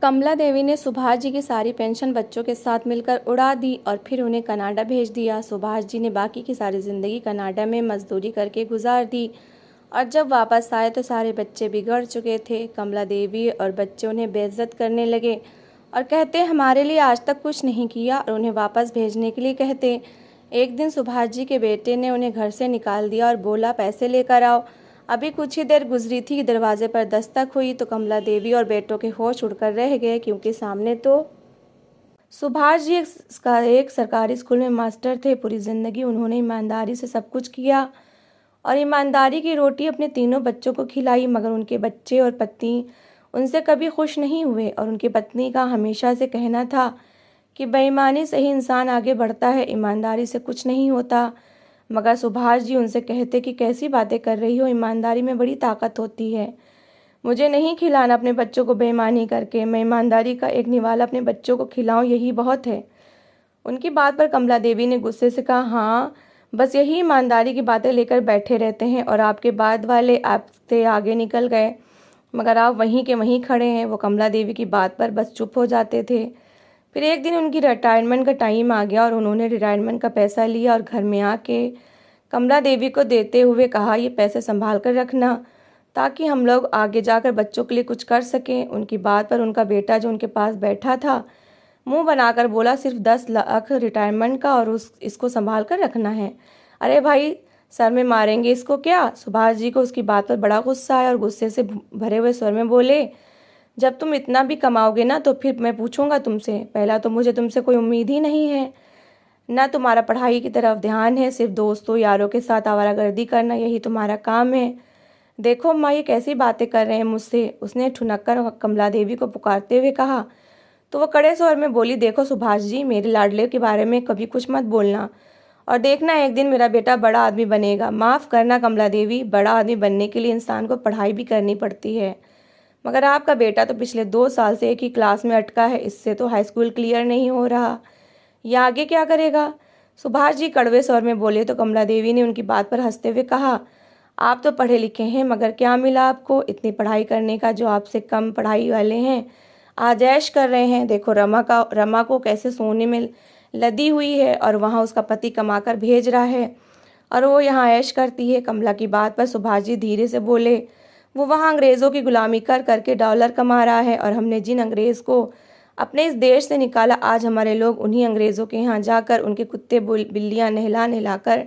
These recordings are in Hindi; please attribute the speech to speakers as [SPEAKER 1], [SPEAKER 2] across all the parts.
[SPEAKER 1] कमला देवी ने सुभाष जी की सारी पेंशन बच्चों के साथ मिलकर उड़ा दी और फिर उन्हें कनाडा भेज दिया। सुभाष जी ने बाकी की सारी ज़िंदगी कनाडा में मजदूरी करके गुजार दी और जब वापस आए तो सारे बच्चे बिगड़ चुके थे। कमला देवी और बच्चे उन्हें बेइज्जत करने लगे और कहते हमारे लिए आज तक कुछ नहीं किया और उन्हें वापस भेजने के लिए कहते। एक दिन सुभाष जी के बेटे ने उन्हें घर से निकाल दिया और बोला पैसे लेकर आओ। अभी कुछ ही देर गुजरी थी कि दरवाजे पर दस्तक हुई तो कमला देवी और बेटों के होश उड़कर रह गए, क्योंकि सामने तो सुभाष जी एक सरकारी स्कूल में मास्टर थे। पूरी ज़िंदगी उन्होंने ईमानदारी से सब कुछ किया और ईमानदारी की रोटी अपने तीनों बच्चों को खिलाई, मगर उनके बच्चे और पत्नी उनसे कभी खुश नहीं हुए और उनकी पत्नी का हमेशा से कहना था कि बेईमानी से ही इंसान आगे बढ़ता है, ईमानदारी से कुछ नहीं होता। मगर सुभाष जी उनसे कहते कि कैसी बातें कर रही हो, ईमानदारी में बड़ी ताकत होती है। मुझे नहीं खिलाना अपने बच्चों को बेईमानी करके, मैं ईमानदारी का एक निवाला अपने बच्चों को खिलाऊं, यही बहुत है। उनकी बात पर कमला देवी ने गुस्से से कहा, हाँ बस यही ईमानदारी की बातें लेकर बैठे रहते हैं और आपके बाद वाले आपसे आगे निकल गए, मगर आप वहीं के वहीं खड़े हैं। वो कमला देवी की बात पर बस चुप हो जाते थे। फिर एक दिन उनकी रिटायरमेंट का टाइम आ गया और उन्होंने रिटायरमेंट का पैसा लिया और घर में आके कमला देवी को देते हुए कहा, ये पैसे संभाल कर रखना ताकि हम लोग आगे जाकर बच्चों के लिए कुछ कर सकें। उनकी बात पर उनका बेटा जो उनके पास बैठा था मुंह बनाकर बोला, सिर्फ 10 लाख रिटायरमेंट का और इसको संभाल कर रखना है। अरे भाई, सर में मारेंगे इसको क्या? सुभाष जी को उसकी बात पर बड़ा गुस्सा आया और गुस्से से भरे हुए स्वर में बोले, जब तुम इतना भी कमाओगे ना तो फिर मैं पूछूंगा तुमसे। पहला तो मुझे तुमसे कोई उम्मीद ही नहीं है, ना तुम्हारा पढ़ाई की तरफ ध्यान है, सिर्फ दोस्तों यारों के साथ आवारागर्दी करना यही तुम्हारा काम है। देखो अम्मा, ये कैसी बातें कर रहे हैं मुझसे, उसने ठुनक कर कमला देवी को पुकारते हुए कहा। तो वो कड़े स्वर में बोली, देखो सुभाष जी, मेरे लाडले के बारे में कभी कुछ मत बोलना और देखना एक दिन मेरा बेटा बड़ा आदमी बनेगा। माफ़ करना कमला देवी, बड़ा आदमी बनने के लिए इंसान को पढ़ाई भी करनी पड़ती है, मगर आपका बेटा तो पिछले 2 साल से एक ही क्लास में अटका है, इससे तो हाई स्कूल क्लियर नहीं हो रहा, या आगे क्या करेगा? सुभाष जी कड़वे स्वर में बोले तो कमला देवी ने उनकी बात पर हंसते हुए कहा, आप तो पढ़े लिखे हैं, मगर क्या मिला आपको इतनी पढ़ाई करने का? जो आपसे कम पढ़ाई वाले हैं आज ऐश कर रहे हैं। देखो रमा को कैसे सोने में लदी हुई है और वहाँ उसका पति कमाकर भेज रहा है और वो यहाँ ऐश करती है। कमला की बात पर सुभाष जी धीरे से बोले, वो वहाँ अंग्रेज़ों की गुलामी कर करके डॉलर कमा रहा है और हमने जिन अंग्रेज़ को अपने इस देश से निकाला, आज हमारे लोग उन्हीं अंग्रेज़ों के यहाँ जाकर उनके कुत्ते बिल्लियाँ नहला नहलाकर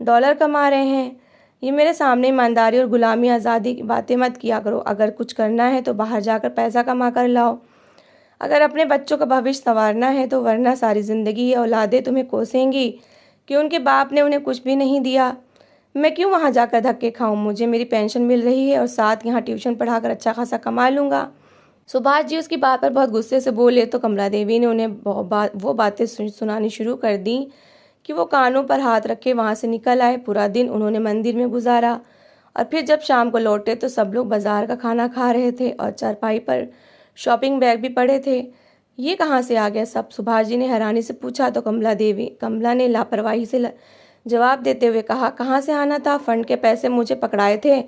[SPEAKER 1] डॉलर कमा रहे हैं। ये मेरे सामने ईमानदारी और गुलामी आज़ादी की बातें मत किया करो। अगर कुछ करना है तो बाहर जाकर पैसा कमा कर लाओ। अगर अपने बच्चों का भविष्य संवारना है तो, वरना सारी ज़िंदगी ये औलादें तुम्हें कोसेंगी कि उनके बाप ने उन्हें कुछ भी नहीं दिया। मैं क्यों वहाँ जाकर धक्के खाऊं? मुझे मेरी पेंशन मिल रही है और साथ यहाँ ट्यूशन पढ़ाकर अच्छा खासा कमा लूँगा। सुभाष जी उसकी बात पर बहुत गुस्से से बोले तो कमला देवी ने उन्हें वो बातें सुनानी शुरू कर दी कि वो कानों पर हाथ रखे वहाँ से निकल आए। पूरा दिन उन्होंने मंदिर में गुजारा और फिर जब शाम को लौटे तो सब लोग बाजार का खाना खा रहे थे और चारपाई पर शॉपिंग बैग भी पड़े थे। ये कहाँ से आ गया सब? सुभाष जी ने हैरानी से पूछा तो कमला ने लापरवाही से जवाब देते हुए कहा, कहाँ से आना था? फंड के पैसे मुझे पकड़ाए थे,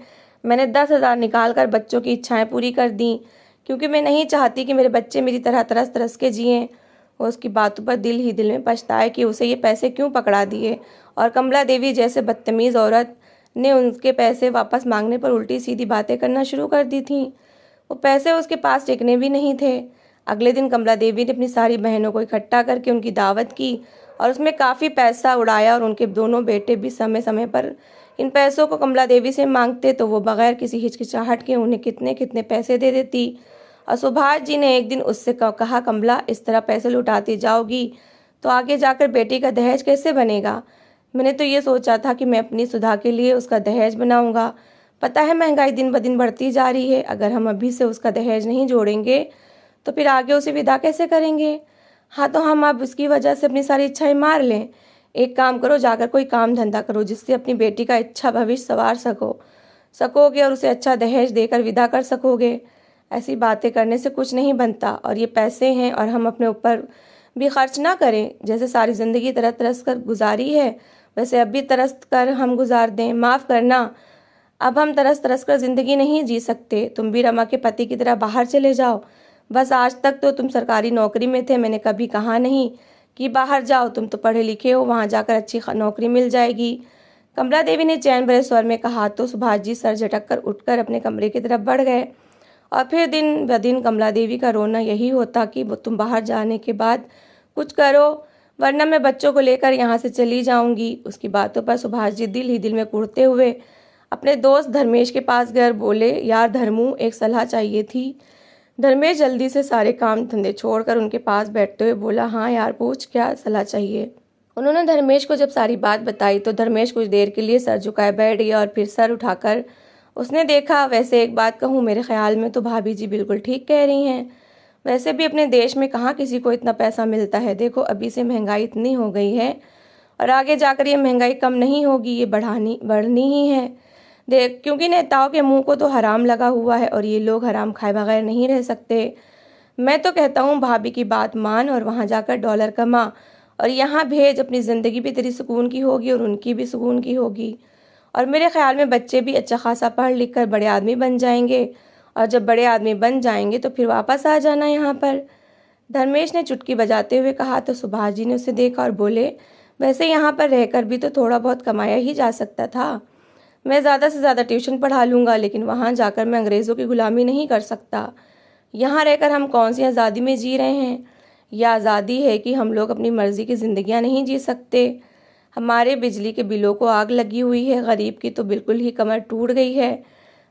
[SPEAKER 1] मैंने 10,000 निकाल कर बच्चों की इच्छाएं पूरी कर दी, क्योंकि मैं नहीं चाहती कि मेरे बच्चे मेरी तरह तरस तरस के जिएं। वो उसकी बातों पर दिल ही दिल में पछताए कि उसे ये पैसे क्यों पकड़ा दिए और कमला देवी जैसे बदतमीज़ औरत ने उनके पैसे वापस मांगने पर उल्टी सीधी बातें करना शुरू कर दी थी। वो पैसे उसके पास टिकने भी नहीं थे। अगले दिन कमला देवी ने अपनी सारी बहनों को इकट्ठा करके उनकी दावत की और उसमें काफ़ी पैसा उड़ाया और उनके दोनों बेटे भी समय समय पर इन पैसों को कमला देवी से मांगते तो वो बगैर किसी हिचकिचाहट के उन्हें कितने कितने पैसे दे देती। और सुभाष जी ने एक दिन उससे कहा, कमला, इस तरह पैसे लुटाती जाओगी तो आगे जाकर बेटी का दहेज कैसे बनेगा? मैंने तो ये सोचा था कि मैं अपनी सुधा के लिए उसका दहेज बनाऊंगा। पता है महंगाई दिन ब दिन बढ़ती जा रही है, अगर हम अभी से उसका दहेज नहीं जोड़ेंगे तो फिर आगे उसे विदा कैसे करेंगे? हाँ, तो हम अब उसकी वजह से अपनी सारी इच्छाएं मार लें। एक काम करो, जाकर कोई काम धंधा करो जिससे अपनी बेटी का अच्छा भविष्य संवार सकोगे और उसे अच्छा दहेज देकर विदा कर सकोगे। ऐसी बातें करने से कुछ नहीं बनता और ये पैसे हैं और हम अपने ऊपर भी खर्च ना करें। जैसे सारी ज़िंदगी तरस कर गुजारी है वैसे अब भी तरस कर हम गुजार दें। माफ़ करना, अब हम तरस तरस कर ज़िंदगी नहीं जी सकते। तुम भी रमा के पति की तरह बाहर चले जाओ, बस आज तक तो तुम सरकारी नौकरी में थे, मैंने कभी कहा नहीं कि बाहर जाओ, तुम तो पढ़े लिखे हो, वहाँ जाकर अच्छी नौकरी मिल जाएगी। कमला देवी ने चैन भरे स्वर में कहा तो सुभाष जी सर झटक कर उठकर अपने कमरे की तरफ बढ़ गए। और फिर दिन ब दिन कमला देवी का रोना यही होता कि वो तुम बाहर जाने के बाद कुछ करो, वरना मैं बच्चों को लेकर यहाँ से चली जाऊंगी। उसकी बातों पर सुभाष जी दिल ही दिल में कुढ़ते हुए अपने दोस्त धर्मेश के पास गए, बोले यार धर्मू, एक सलाह चाहिए थी। धर्मेश जल्दी से सारे काम धंधे छोड़कर उनके पास बैठते हुए बोला, हाँ यार पूछ, क्या सलाह चाहिए। उन्होंने धर्मेश को जब सारी बात बताई तो धर्मेश कुछ देर के लिए सर झुकाए बैठ गया और फिर सर उठाकर उसने देखा, वैसे एक बात कहूँ, मेरे ख्याल में तो भाभी जी बिल्कुल ठीक कह रही हैं। वैसे भी अपने देश में कहाँ किसी को इतना पैसा मिलता है। देखो अभी से महंगाई इतनी हो गई है और आगे जाकर ये महंगाई कम नहीं होगी, ये बढ़नी ही है। देख, क्योंकि नेताओं के मुंह को तो हराम लगा हुआ है और ये लोग हराम खाए बगैर नहीं रह सकते। मैं तो कहता हूँ भाभी की बात मान और वहाँ जाकर डॉलर कमा और यहाँ भेज। अपनी ज़िंदगी भी तेरी सुकून की होगी और उनकी भी सुकून की होगी। और मेरे ख्याल में बच्चे भी अच्छा खासा पढ़ लिख कर बड़े आदमी बन जाएंगे और जब बड़े आदमी बन जाएंगे तो फिर वापस आ जाना यहाँ पर। धर्मेश ने चुटकी बजाते हुए कहा तो सुभाष जी ने उसे देखा और बोले, वैसे यहाँ पर रहकर भी तो थोड़ा बहुत कमाया ही जा सकता था। मैं ज़्यादा से ज़्यादा ट्यूशन पढ़ा लूँगा, लेकिन वहाँ जाकर मैं अंग्रेज़ों की ग़ुलामी नहीं कर सकता। यहाँ रहकर हम कौन सी आज़ादी में जी रहे हैं। यह आज़ादी है कि हम लोग अपनी मर्ज़ी की ज़िंदगियाँ नहीं जी सकते। हमारे बिजली के बिलों को आग लगी हुई है, गरीब की तो बिल्कुल ही कमर टूट गई है।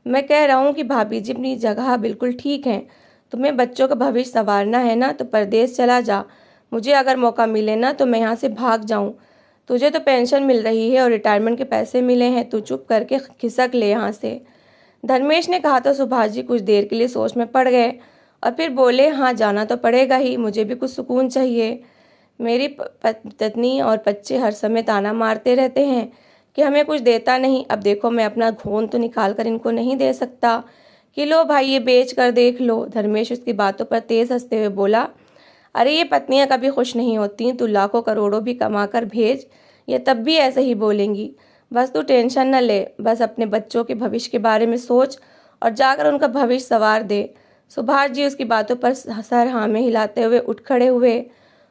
[SPEAKER 1] मैं कह रहा हूँ कि भाभी जी अपनी जगह बिल्कुल ठीक हैं। तुम्हें बच्चों का भविष्य संवारना है ना तो परदेश चला जा। मुझे अगर मौका मिले ना तो मैं यहाँ से भाग जाऊँ। तुझे तो पेंशन मिल रही है और रिटायरमेंट के पैसे मिले हैं, तू चुप करके खिसक ले यहाँ से। धर्मेश ने कहा तो सुभाष जी कुछ देर के लिए सोच में पड़ गए और फिर बोले, हाँ जाना तो पड़ेगा ही, मुझे भी कुछ सुकून चाहिए। मेरी पत्नी और बच्चे हर समय ताना मारते रहते हैं कि हमें कुछ देता नहीं। अब देखो मैं अपना खून तो निकाल कर इनको नहीं दे सकता कि लो भाई ये बेच कर देख लो। धर्मेश उसकी बातों पर तेज हंसते हुए बोला, अरे ये पत्नियां कभी खुश नहीं होती, तू लाखों करोड़ों भी कमा कर भेज, ये तब भी ऐसे ही बोलेंगी। बस तू टेंशन न ले, बस अपने बच्चों के भविष्य के बारे में सोच और जाकर उनका भविष्य संवार दे। सुभाष जी उसकी बातों पर सर हाँ में हिलाते हुए उठ खड़े हुए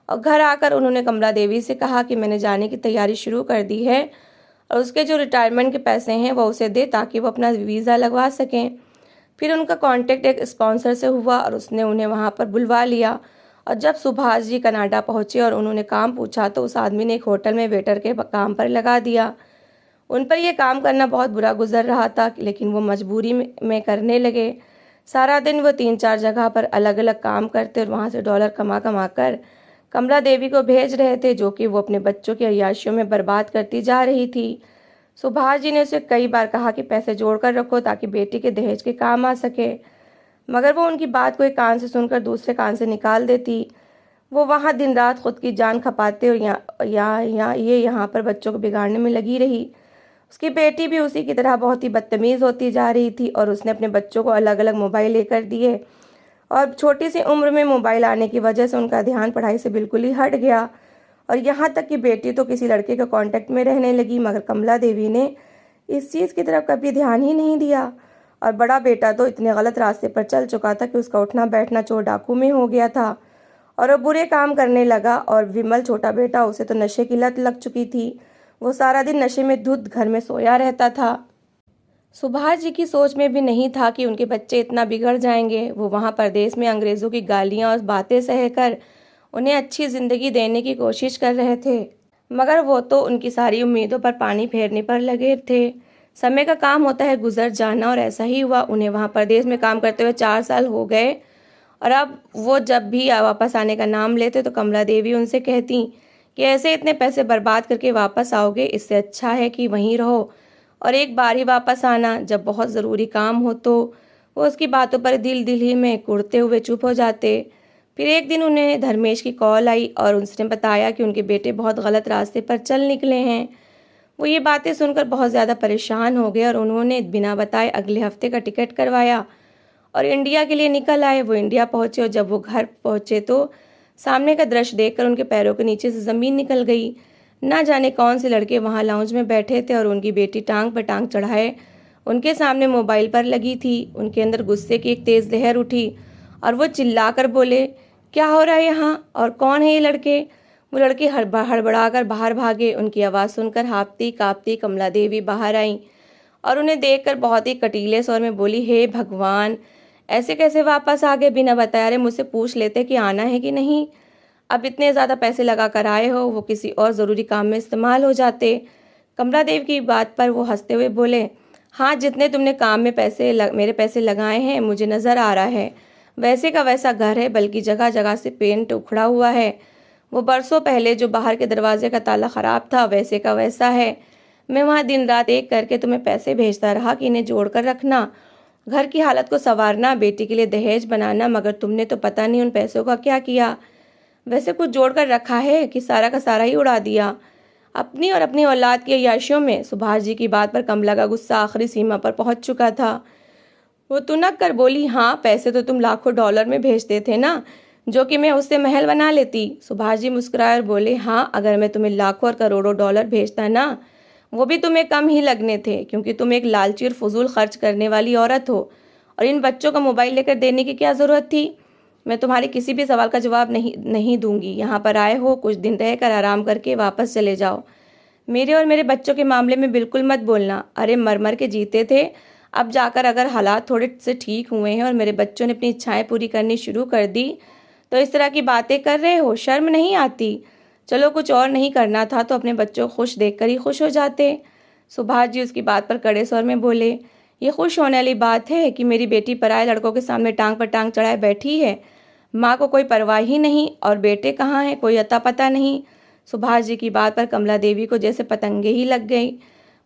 [SPEAKER 1] और घर आकर उन्होंने कमला देवी से कहा कि मैंने जाने की तैयारी शुरू कर दी है और उसके जो रिटायरमेंट के पैसे हैं वो उसे दे ताकि वो अपना वीज़ा लगवा सकें। फिर उनका कांटेक्ट एक स्पॉन्सर से हुआ और उसने उन्हें वहाँ पर बुलवा लिया। और जब सुभाष जी कनाडा पहुँचे और उन्होंने काम पूछा तो उस आदमी ने एक होटल में वेटर के काम पर लगा दिया। उन पर यह काम करना बहुत बुरा गुजर रहा था, लेकिन वो मजबूरी में करने लगे। सारा दिन वो 3-4 जगह पर अलग अलग काम करते और वहाँ से डॉलर कमा कमा कर कमला देवी को भेज रहे थे, जो कि वो अपने बच्चों की अय्याशियों में बर्बाद करती जा रही थी। सुभाष जी ने उसे कई बार कहा कि पैसे जोड़ कर रखो ताकि बेटी के दहेज के काम आ सके, मगर वो उनकी बात को एक कान से सुनकर दूसरे कान से निकाल देती। वो वहाँ दिन रात खुद की जान खपाते और यहाँ पर बच्चों को बिगाड़ने में लगी रही। उसकी बेटी भी उसी की तरह बहुत ही बदतमीज़ होती जा रही थी और उसने अपने बच्चों को अलग अलग मोबाइल लेकर दिए और छोटी सी उम्र में मोबाइल आने की वजह से उनका ध्यान पढ़ाई से बिल्कुल ही हट गया। और यहाँ तक कि बेटी तो किसी लड़के के कांटेक्ट में रहने लगी, मगर कमला देवी ने इस चीज़ की तरफ कभी ध्यान ही नहीं दिया। और बड़ा बेटा तो इतने गलत रास्ते पर चल चुका था कि उसका उठना बैठना चोर डाकू में हो गया था और वो बुरे काम करने लगा। और विमल छोटा बेटा, उसे तो नशे की लत लग चुकी थी, वो सारा दिन नशे में धुत घर में सोया रहता था। सुभाष जी की सोच में भी नहीं था कि उनके बच्चे इतना बिगड़ जाएंगे। वो वहाँ परदेश में अंग्रेज़ों की गालियाँ और बातें सहकर उन्हें अच्छी ज़िंदगी देने की कोशिश कर रहे थे, मगर वो तो उनकी सारी उम्मीदों पर पानी फेरने पर लगे थे। समय का काम होता है गुजर जाना और ऐसा ही हुआ। उन्हें वहाँ परदेश में काम करते हुए 4 साल हो गए और अब वो जब भी वापस आने का नाम लेते तो कमला देवी उनसे कहती कि ऐसे इतने पैसे बर्बाद करके वापस आओगे, इससे अच्छा है कि वहीं रहो और एक बार ही वापस आना, जब बहुत ज़रूरी काम हो तो। वो उसकी बातों पर दिल ही में कुढ़ते हुए चुप हो जाते। फिर एक दिन उन्हें धर्मेश की कॉल आई और उसने बताया कि उनके बेटे बहुत गलत रास्ते पर चल निकले हैं। वो ये बातें सुनकर बहुत ज़्यादा परेशान हो गए और उन्होंने बिना बताए अगले हफ्ते का टिकट करवाया और इंडिया के लिए निकल आए। वो इंडिया पहुँचे और जब वो घर पहुँचे तो सामने का दृश्य देखकर उनके पैरों के नीचे से ज़मीन निकल गई। ना जाने कौन से लड़के वहाँ लाउंज में बैठे थे और उनकी बेटी टांग पर टांग चढ़ाए उनके सामने मोबाइल पर लगी थी। उनके अंदर गुस्से की एक तेज़ लहर उठी और वो चिल्लाकर बोले, क्या हो रहा है यहाँ और कौन है ये लड़के। वो लड़के हड़बड़ाकर बाहर भागे। उनकी आवाज़ सुनकर हाँफती काँपती कमला देवी बाहर आईं और उन्हें देखकर बहुत ही कटीले स्वर में बोली, हे भगवान, ऐसे कैसे वापस आ गए बिना बताए। अरे मुझसे पूछ लेते कि आना है कि नहीं। अब इतने ज़्यादा पैसे लगा कर आए हो, वो किसी और ज़रूरी काम में इस्तेमाल हो जाते। कमला देवी की बात पर वो हंसते हुए बोले, हाँ, जितने तुमने काम में मेरे पैसे लगाए हैं मुझे नज़र आ रहा है। वैसे का वैसा घर है, बल्कि जगह जगह से पेंट उखड़ा हुआ है। वो बरसों पहले जो बाहर के दरवाजे का ताला ख़राब था वैसे का वैसा है। मैं वहाँ दिन रात एक करके तुम्हें पैसे भेजता रहा कि इन्हें जोड़ कर रखना, घर की हालत को संवारना, बेटी के लिए दहेज बनाना, मगर तुमने तो पता नहीं उन पैसों का क्या किया। वैसे कुछ जोड़ कर रखा है कि सारा का सारा ही उड़ा दिया अपनी और अपनी औलाद की अय्याशियों में। सुभाष जी की बात पर कमला का गुस्सा आखिरी सीमा पर पहुंच चुका था। वो तुनक कर बोली, हाँ, पैसे तो तुम लाखों डॉलर में भेजते थे ना, जो कि मैं उससे महल बना लेती। सुभाष जी मुस्कुराए और बोले, हाँ, अगर मैं तुम्हें लाखों और करोड़ों डॉलर भेजता ना, वो भी तुम्हें कम ही लगने थे, क्योंकि तुम एक लालची और फजूल खर्च करने वाली औरत हो। और इन बच्चों का मोबाइल लेकर देने की क्या ज़रूरत थी। मैं तुम्हारे किसी भी सवाल का जवाब नहीं दूंगी। यहाँ पर आए हो, कुछ दिन रहकर आराम करके वापस चले जाओ। मेरे और मेरे बच्चों के मामले में बिल्कुल मत बोलना। अरे मर मर के जीते थे, अब जाकर अगर हालात थोड़े से ठीक हुए हैं और मेरे बच्चों ने अपनी इच्छाएं पूरी करनी शुरू कर दी तो इस तरह की बातें कर रहे हो, शर्म नहीं आती। चलो, कुछ और नहीं करना था तो अपने बच्चों को खुश देखकर ही खुश हो जाते। सुभाष जी उसकी बात पर कड़े स्वर में बोले, ये खुश होने वाली बात है कि मेरी बेटी पराए लड़कों के सामने टांग पर टांग चढ़ाए बैठी है। माँ को कोई परवाह ही नहीं और बेटे कहाँ हैं, कोई अता पता नहीं। सुभाष जी की बात पर कमला देवी को जैसे पतंगे ही लग गई।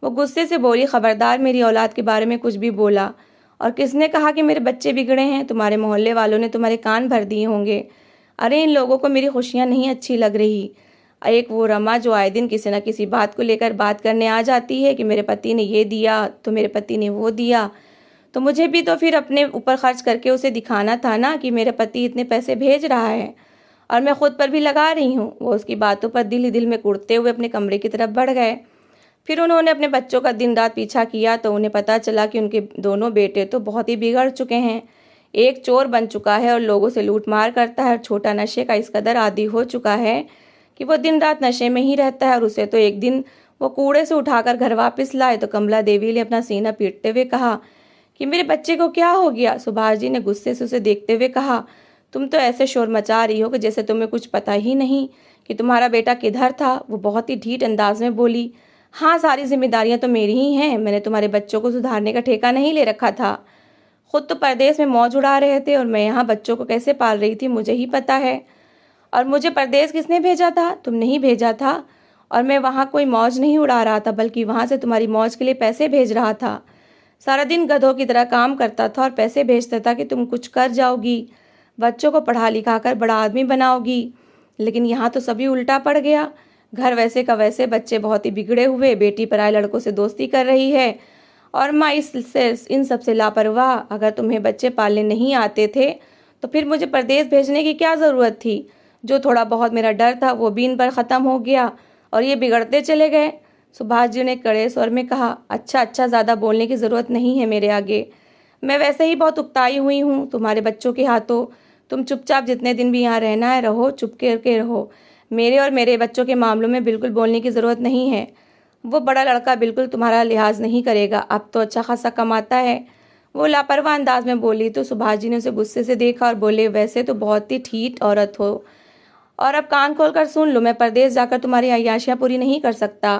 [SPEAKER 1] वो गुस्से से बोली, खबरदार मेरी औलाद के बारे में कुछ भी बोला। और किसने कहा कि मेरे बच्चे बिगड़े हैं। तुम्हारे मोहल्ले वालों ने तुम्हारे कान भर दिए होंगे। अरे इन लोगों को मेरी खुशियाँ नहीं अच्छी लग रही। एक वो रमा जो आए दिन किसी न किसी बात को लेकर बात करने आ जाती है कि मेरे पति ने ये दिया तो मेरे पति ने वो दिया, तो मुझे भी तो फिर अपने ऊपर खर्च करके उसे दिखाना था ना कि मेरे पति इतने पैसे भेज रहा है और मैं खुद पर भी लगा रही हूँ। वो उसकी बातों पर दिल ही दिल में कुड़ते हुए अपने कमरे की तरफ बढ़ गए। फिर उन्होंने अपने बच्चों का दिन रात पीछा किया तो उन्हें पता चला कि उनके दोनों बेटे तो बहुत ही बिगड़ चुके हैं। एक चोर बन चुका है और लोगों से लूट मार करता है, और छोटा नशे का इस कदर आदी हो चुका है कि वो दिन रात नशे में ही रहता है। और उसे तो एक दिन वो कूड़े से उठाकर घर वापस लाए तो कमला देवी ने अपना सीना पीटते हुए कहा कि मेरे बच्चे को क्या हो गया। सुभाष जी ने गुस्से से उसे देखते हुए कहा, तुम तो ऐसे शोर मचा रही हो कि जैसे तुम्हें कुछ पता ही नहीं कि तुम्हारा बेटा किधर था। वो बहुत ही ढीठ अंदाज में बोली, हाँ, सारी जिम्मेदारियां तो मेरी ही हैं। मैंने तुम्हारे बच्चों को सुधारने का ठेका नहीं ले रखा था। खुद तो परदेश में मौज उड़ा रहे थे और मैं यहाँ बच्चों को कैसे पाल रही थी मुझे ही पता है। और मुझे परदेश किसने भेजा था? तुमने ही भेजा था। और मैं वहाँ कोई मौज नहीं उड़ा रहा था, बल्कि वहाँ से तुम्हारी मौज के लिए पैसे भेज रहा था। सारा दिन गधों की तरह काम करता था और पैसे भेजता था कि तुम कुछ कर जाओगी, बच्चों को पढ़ा लिखा कर बड़ा आदमी बनाओगी। लेकिन यहाँ तो सभी उल्टा पड़ गया। घर वैसे का वैसे, बच्चे बहुत ही बिगड़े हुए, बेटी पराए लड़कों से दोस्ती कर रही है और माँ इन सब से लापरवाह। अगर तुम्हें बच्चे पालने नहीं आते थे तो फिर मुझे परदेश भेजने की क्या ज़रूरत थी। जो थोड़ा बहुत मेरा डर था वो भी इन पर ख़त्म हो गया और ये बिगड़ते चले गए। सुभाष जी ने कड़े स्वर में कहा, अच्छा, ज़्यादा बोलने की ज़रूरत नहीं है मेरे आगे। मैं वैसे ही बहुत उकताई हुई हूँ तुम्हारे बच्चों के हाथों। तुम चुपचाप जितने दिन भी यहाँ रहना है रहो, चुप के रहो। मेरे और मेरे बच्चों के मामलों में बिल्कुल बोलने की ज़रूरत नहीं है। वो बड़ा लड़का बिल्कुल तुम्हारा लिहाज नहीं करेगा, अब तो अच्छा खासा कमाता है। वो लापरवाह अंदाज में बोली तो सुभाष जी ने उसे गुस्से से देखा और बोले, वैसे तो बहुत ही ठीठ औरत हो, और अब कान खोल कर सुन लो, मैं परदेश जाकर तुम्हारी अय्याशियाँ पूरी नहीं कर सकता।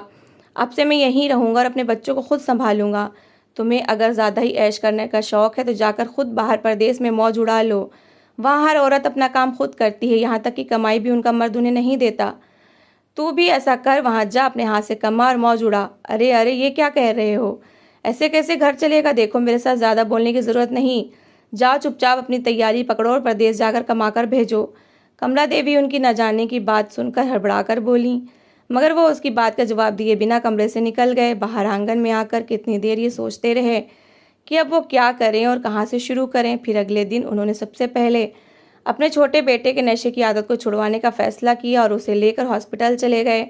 [SPEAKER 1] अब से मैं यहीं रहूँगा और अपने बच्चों को खुद संभालूंगा। तुम्हें अगर ज़्यादा ही ऐश करने का शौक़ है तो जाकर खुद बाहर परदेश में मौज उड़ा लो। वहाँ हर औरत अपना काम खुद करती है, यहाँ तक कि कमाई भी उनका मर्द उन्हें नहीं देता। तू भी ऐसा कर, वहाँ जा, अपने हाथ से कमा और मौज उड़ा। अरे ये क्या कह रहे हो? ऐसे कैसे घर चलेगा? देखो, मेरे साथ ज़्यादा बोलने की ज़रूरत नहीं। जाओ, चुपचाप अपनी तैयारी पकड़ो और परदेश जाकर कमा कर भेजो। कमला देवी उनकी न जाने की बात सुनकर हड़बड़ा कर बोली, मगर वो उसकी बात का जवाब दिए बिना कमरे से निकल गए। बाहर आंगन में आकर कितनी देर ये सोचते रहे कि अब वो क्या करें और कहाँ से शुरू करें। फिर अगले दिन उन्होंने सबसे पहले अपने छोटे बेटे के नशे की आदत को छुड़वाने का फैसला किया और उसे लेकर हॉस्पिटल चले गए।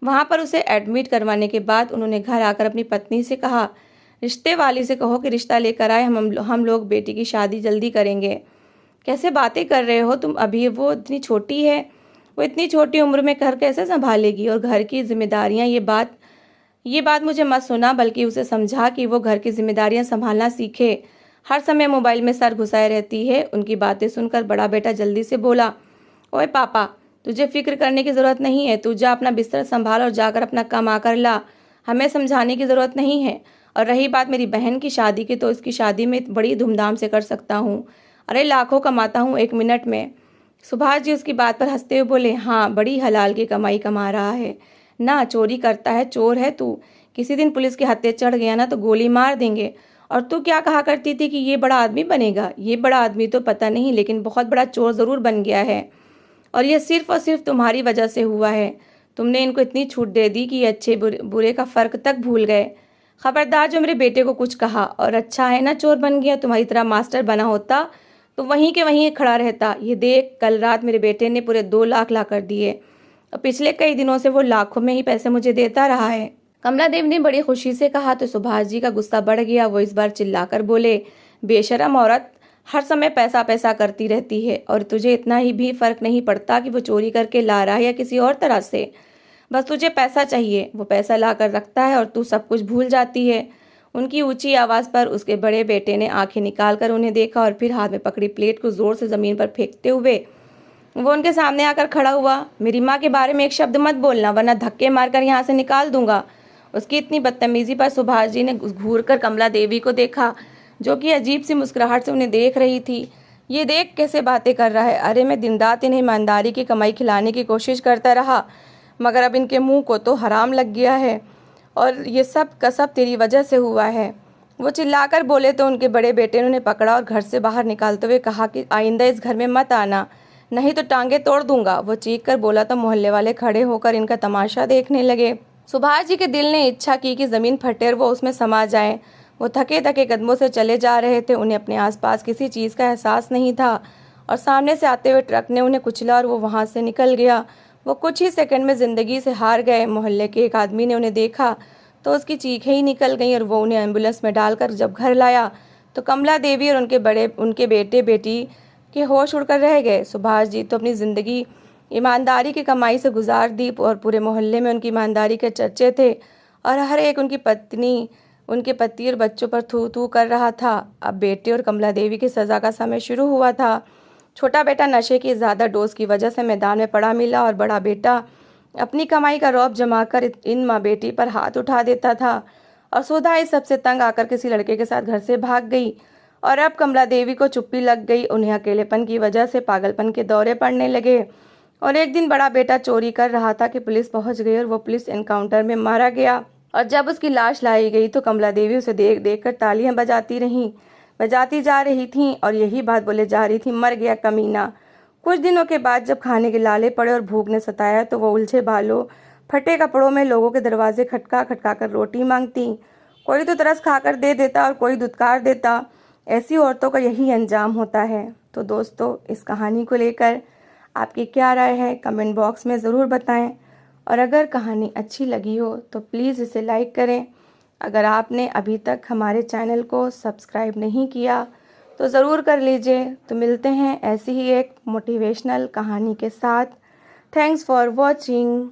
[SPEAKER 1] वहाँ पर उसे एडमिट करवाने के बाद उन्होंने घर आकर अपनी पत्नी से कहा, रिश्ते वाली से कहो कि रिश्ता लेकर आए, हम लोग बेटी की शादी जल्दी करेंगे। कैसे बातें कर रहे हो तुम? अभी वो इतनी छोटी है, वो इतनी छोटी उम्र में घर कैसे संभालेगी? और घर की जिम्मेदारियां, ये बात मुझे मत सुना, बल्कि उसे समझा कि वो घर की जिम्मेदारियां संभालना सीखे। हर समय मोबाइल में सर घुसाए रहती है। उनकी बातें सुनकर बड़ा बेटा जल्दी से बोला, ओए पापा, तुझे फिक्र करने की ज़रूरत नहीं है। तू जा अपना बिस्तर संभाल और जाकर अपना काम आकर ला। हमें समझाने की ज़रूरत नहीं है। और रही बात मेरी बहन की शादी की, तो इसकी शादी में बड़ी धूमधाम से कर सकता हूँ। अरे लाखों कमाता हूँ 1 मिनट में। सुभाष जी उसकी बात पर हंसते हुए बोले, हाँ, बड़ी हलाल की कमाई कमा रहा है ना। चोरी करता है, चोर है तू। किसी दिन पुलिस के हत्थे चढ़ गया ना तो गोली मार देंगे। और तू क्या कहा करती थी कि ये बड़ा आदमी बनेगा। ये बड़ा आदमी तो पता नहीं, लेकिन बहुत बड़ा चोर ज़रूर बन गया है। और यह सिर्फ और सिर्फ तुम्हारी वजह से हुआ है। तुमने इनको इतनी छूट दे दी कि ये अच्छे बुरे का फ़र्क तक भूल गए। खबरदार जो मेरे बेटे को कुछ कहा। और अच्छा है ना चोर बन गया, तुम्हारी तरह मास्टर बना होता तो वहीं के वहीं खड़ा रहता। ये देख, कल रात मेरे बेटे ने पूरे 2 लाख ला कर दिए और पिछले कई दिनों से वो लाखों में ही पैसे मुझे देता रहा है। कमला देव ने बड़ी खुशी से कहा तो सुभाष जी का गुस्सा बढ़ गया। वो इस बार चिल्लाकर बोले, बेशरम औरत, हर समय पैसा पैसा करती रहती है और तुझे इतना ही भी फर्क नहीं पड़ता कि वो चोरी करके ला रहा है या किसी और तरह से। बस तुझे पैसा चाहिए, वो पैसा ला कर रखता है और तू सब कुछ भूल जाती है। उनकी ऊंची आवाज़ पर उसके बड़े बेटे ने आंखें निकाल कर उन्हें देखा और फिर हाथ में पकड़ी प्लेट को जोर से ज़मीन पर फेंकते हुए वो उनके सामने आकर खड़ा हुआ। मेरी माँ के बारे में एक शब्द मत बोलना, वरना धक्के मारकर यहाँ से निकाल दूंगा। उसकी इतनी बदतमीजी पर सुभाष जी ने घूर कर कमला देवी को देखा, जो कि अजीब सी मुस्कुराहट से उन्हें देख रही थी। ये देख कैसे बातें कर रहा है। अरे मैं दिन रात इन्हें ईमानदारी की कमाई खिलाने की कोशिश करता रहा, मगर अब इनके मुंह को तो हराम लग गया है और ये सब का सब तेरी वजह से हुआ है। वो चिल्लाकर बोले तो उनके बड़े बेटे ने उन्हें पकड़ा और घर से बाहर निकालते हुए कहा कि आइंदा इस घर में मत आना, नहीं तो टांगे तोड़ दूंगा। वो चीख कर बोला तो मोहल्ले वाले खड़े होकर इनका तमाशा देखने लगे। सुभाष जी के दिल ने इच्छा की कि ज़मीन फटे और वो उसमें समा जाए। वो थके थके कदमों से चले जा रहे थे। उन्हें अपने आसपास किसी चीज़ का एहसास नहीं था और सामने से आते हुए ट्रक ने उन्हें कुचला और वो वहाँ से निकल गया। वो कुछ ही सेकंड में ज़िंदगी से हार गए। मोहल्ले के एक आदमी ने उन्हें देखा तो उसकी चीखें ही निकल गईं और वो उन्हें एम्बुलेंस में डालकर जब घर लाया तो कमला देवी और उनके बेटे बेटी के होश उड़कर रह गए। सुभाष जी तो अपनी ज़िंदगी ईमानदारी की कमाई से गुजार दी और पूरे मोहल्ले में उनकी ईमानदारी के चर्चे थे और हर एक उनकी पत्नी, उनके पति और बच्चों पर थू थू कर रहा था। अब बेटे और कमला देवी की सज़ा का समय शुरू हुआ था। छोटा बेटा नशे की ज़्यादा डोज की वजह से मैदान में पड़ा मिला और बड़ा बेटा अपनी कमाई का रौब जमाकर इन माँ बेटी पर हाथ उठा देता था। और सुधा इस सबसे तंग आकर किसी लड़के के साथ घर से भाग गई और अब कमला देवी को चुप्पी लग गई। उन्हें अकेलेपन की वजह से पागलपन के दौरे पड़ने लगे और एक दिन बड़ा बेटा चोरी कर रहा था कि पुलिस पहुंच गई और वो पुलिस एनकाउंटर में मारा गया। और जब उसकी लाश लाई गई तो कमला देवी उसे देख देख कर तालियां बजाती जा रही थीं और यही बात बोले जा रही थी, मर गया कमीना। कुछ दिनों के बाद जब खाने के लाले पड़े और भूख ने सताया तो वो उलझे बालों फटे कपड़ों में लोगों के दरवाजे खटका खटका कर रोटी मांगती। कोई तो तरस खाकर दे देता और कोई दुत्कार देता। ऐसी औरतों का यही अंजाम होता है। तो दोस्तों, इस कहानी को लेकर आपकी क्या राय है कमेंट बॉक्स में ज़रूर बताएं और अगर कहानी अच्छी लगी हो तो प्लीज़ इसे लाइक करें। अगर आपने अभी तक हमारे चैनल को सब्सक्राइब नहीं किया तो ज़रूर कर लीजिए। तो मिलते हैं ऐसी ही एक मोटिवेशनल कहानी के साथ। Thanks for watching.